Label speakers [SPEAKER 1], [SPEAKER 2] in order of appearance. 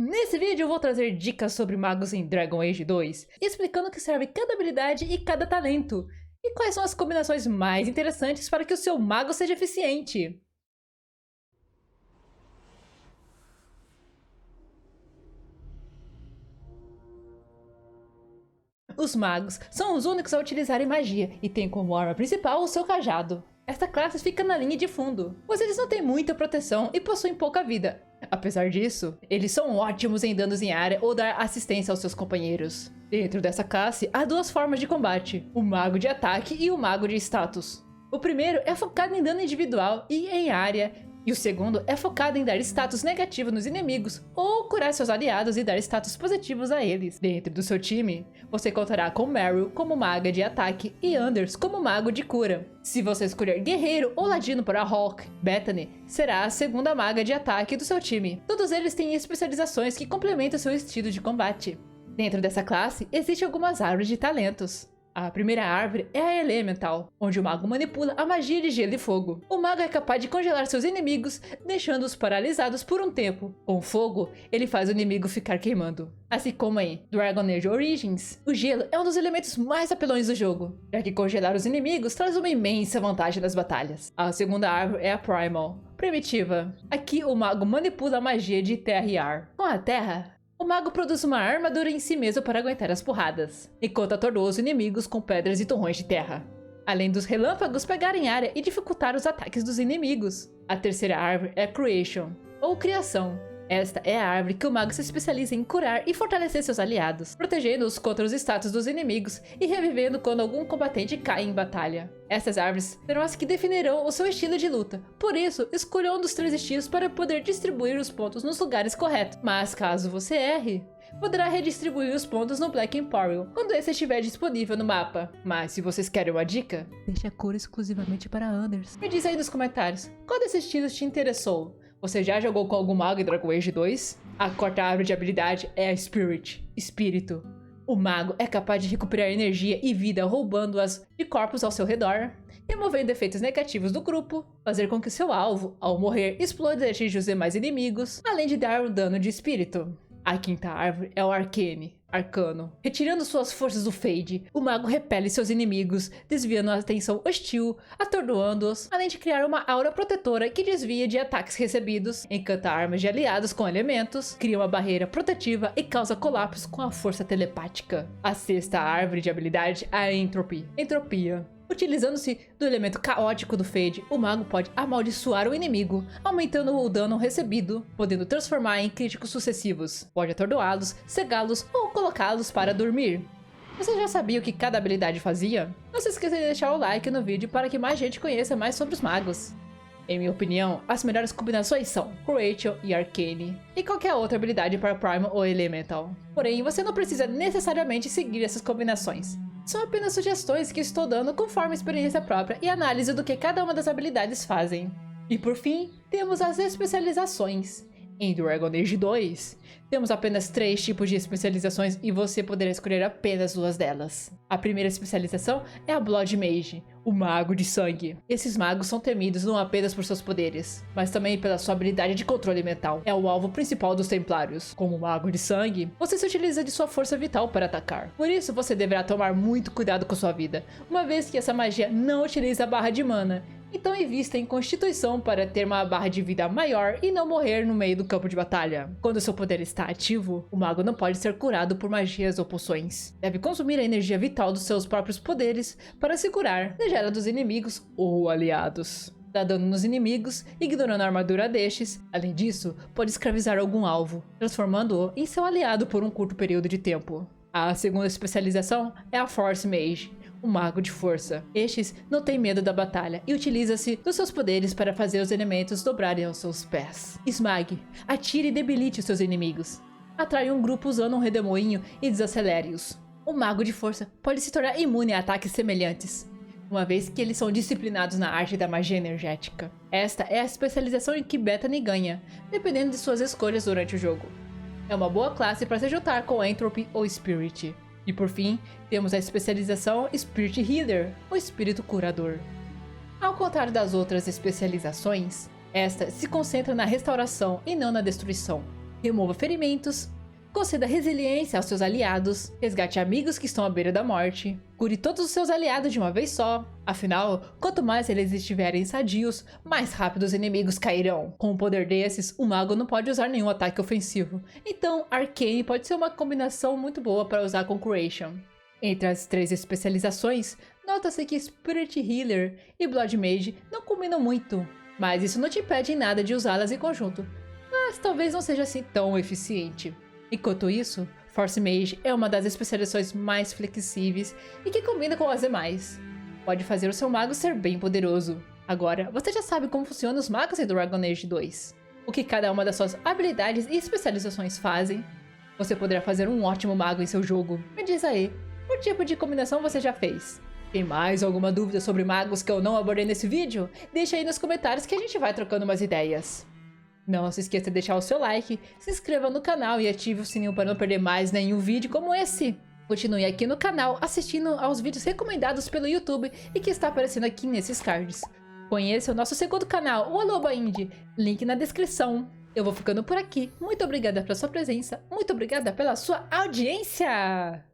[SPEAKER 1] Nesse vídeo eu vou trazer dicas sobre magos em Dragon Age 2, explicando o que serve cada habilidade e cada talento, e quais são as combinações mais interessantes para que o seu mago seja eficiente. Os magos são os únicos a utilizarem magia e têm como arma principal o seu cajado. Esta classe fica na linha de fundo, pois eles não têm muita proteção e possuem pouca vida. Apesar disso, eles são ótimos em danos em área ou dar assistência aos seus companheiros. Dentro dessa classe, há duas formas de combate, o mago de ataque e o mago de status. O primeiro é focado em dano individual e em área, e o segundo é focado em dar status negativo nos inimigos ou curar seus aliados e dar status positivos a eles. Dentro do seu time, você contará com Meryl como maga de ataque e Anders como mago de cura. Se você escolher guerreiro ou ladino para Hawke, Bethany será a segunda maga de ataque do seu time. Todos eles têm especializações que complementam seu estilo de combate. Dentro dessa classe, existem algumas árvores de talentos. A primeira árvore é a Elemental, onde o mago manipula a magia de gelo e fogo. O mago é capaz de congelar seus inimigos, deixando-os paralisados por um tempo. Com fogo, ele faz o inimigo ficar queimando. Assim como em Dragon Age Origins, o gelo é um dos elementos mais apelões do jogo, já que congelar os inimigos traz uma imensa vantagem nas batalhas. A segunda árvore é a Primal, primitiva. Aqui o mago manipula a magia de terra e ar. Com a terra, o mago produz uma armadura em si mesmo para aguentar as porradas, enquanto atordoa os inimigos com pedras e torrões de terra, além dos relâmpagos pegarem área e dificultar os ataques dos inimigos. A terceira árvore é Creation, ou Criação. Esta é a árvore que o mago se especializa em curar e fortalecer seus aliados, protegendo-os contra os status dos inimigos e revivendo quando algum combatente cai em batalha. Essas árvores serão as que definirão o seu estilo de luta, por isso escolha um dos três estilos para poder distribuir os pontos nos lugares corretos. Mas caso você erre, poderá redistribuir os pontos no Black Emporium quando esse estiver disponível no mapa. Mas se vocês querem uma dica, deixe a cor exclusivamente para Anders. Me diz aí nos comentários, qual desses estilos te interessou? Você já jogou com algum mago em Dragon Age 2? A quarta árvore de habilidade é a Spirit, Espírito. O mago é capaz de recuperar energia e vida roubando-as de corpos ao seu redor, removendo efeitos negativos do grupo, fazer com que seu alvo, ao morrer, exploda e atinja os demais inimigos, além de dar um dano de espírito. A quinta árvore é o Arcane, Arcano. Retirando suas forças do Fade, o mago repele seus inimigos, desviando a atenção hostil, atordoando-os, além de criar uma aura protetora que desvia de ataques recebidos, encanta armas de aliados com elementos, cria uma barreira protetiva e causa colapso com a força telepática. A sexta árvore de habilidade é a Entropy, Entropia. Utilizando-se do elemento caótico do Fade, o mago pode amaldiçoar o inimigo, aumentando o dano recebido, podendo transformar em críticos sucessivos. Pode atordoá-los, cegá-los ou colocá-los para dormir. Você já sabia o que cada habilidade fazia? Não se esqueça de deixar o like no vídeo para que mais gente conheça mais sobre os magos. Em minha opinião, as melhores combinações são Creation e Arcane, e qualquer outra habilidade para Primal ou Elemental. Porém, você não precisa necessariamente seguir essas combinações. São apenas sugestões que estou dando conforme experiência própria e análise do que cada uma das habilidades fazem. E por fim, temos as especializações. Em Dragon Age 2, temos apenas 3 tipos de especializações e você poderá escolher apenas duas delas. A primeira especialização é a Blood Mage, o mago de sangue. Esses magos são temidos não apenas por seus poderes, mas também pela sua habilidade de controle mental. É o alvo principal dos templários. Como mago de sangue, você se utiliza de sua força vital para atacar. Por isso você deverá tomar muito cuidado com sua vida, uma vez que essa magia não utiliza a barra de mana. Então invista em Constituição para ter uma barra de vida maior e não morrer no meio do campo de batalha. Quando seu poder está ativo, o mago não pode ser curado por magias ou poções. Deve consumir a energia vital dos seus próprios poderes para se curar, seja dos inimigos ou aliados. Dá dano nos inimigos, ignorando a armadura destes. Além disso, pode escravizar algum alvo, transformando-o em seu aliado por um curto período de tempo. A segunda especialização é a Force Mage, o mago de força. Estes não têm medo da batalha e utiliza-se dos seus poderes para fazer os elementos dobrarem aos seus pés. Esmague, atire e debilite os seus inimigos. Atrai um grupo usando um redemoinho e desacelere-os. O mago de força pode se tornar imune a ataques semelhantes, uma vez que eles são disciplinados na arte da magia energética. Esta é a especialização em que Bethany ganha, dependendo de suas escolhas durante o jogo. É uma boa classe para se juntar com Entropy ou Spirit. E por fim, temos a especialização Spirit Healer, o espírito curador. Ao contrário das outras especializações, esta se concentra na restauração e não na destruição. remova ferimentos, conceda resiliência aos seus aliados, resgate amigos que estão à beira da morte, cure todos os seus aliados de uma vez só. Afinal, quanto mais eles estiverem sadios, mais rápido os inimigos cairão. Com um poder desses, o mago não pode usar nenhum ataque ofensivo. Então, Arcane pode ser uma combinação muito boa para usar com Curation. Entre as 3 especializações, nota-se que Spirit Healer e Blood Mage não combinam muito, mas isso não te impede em nada de usá-las em conjunto, mas talvez não seja assim tão eficiente. Enquanto isso, Force Mage é uma das especializações mais flexíveis e que combina com as demais. Pode fazer o seu mago ser bem poderoso. Agora, você já sabe como funcionam os magos em Dragon Age 2. O que cada uma das suas habilidades e especializações fazem. Você poderá fazer um ótimo mago em seu jogo. Me diz aí, que tipo de combinação você já fez? Tem mais alguma dúvida sobre magos que eu não abordei nesse vídeo? Deixa aí nos comentários que a gente vai trocando umas ideias. Não se esqueça de deixar o seu like, se inscreva no canal e ative o sininho para não perder mais nenhum vídeo como esse. Continue aqui no canal assistindo aos vídeos recomendados pelo YouTube e que está aparecendo aqui nesses cards. Conheça o nosso segundo canal, o Aloba Indie, link na descrição. Eu vou ficando por aqui, muito obrigada pela sua presença, muito obrigada pela sua audiência!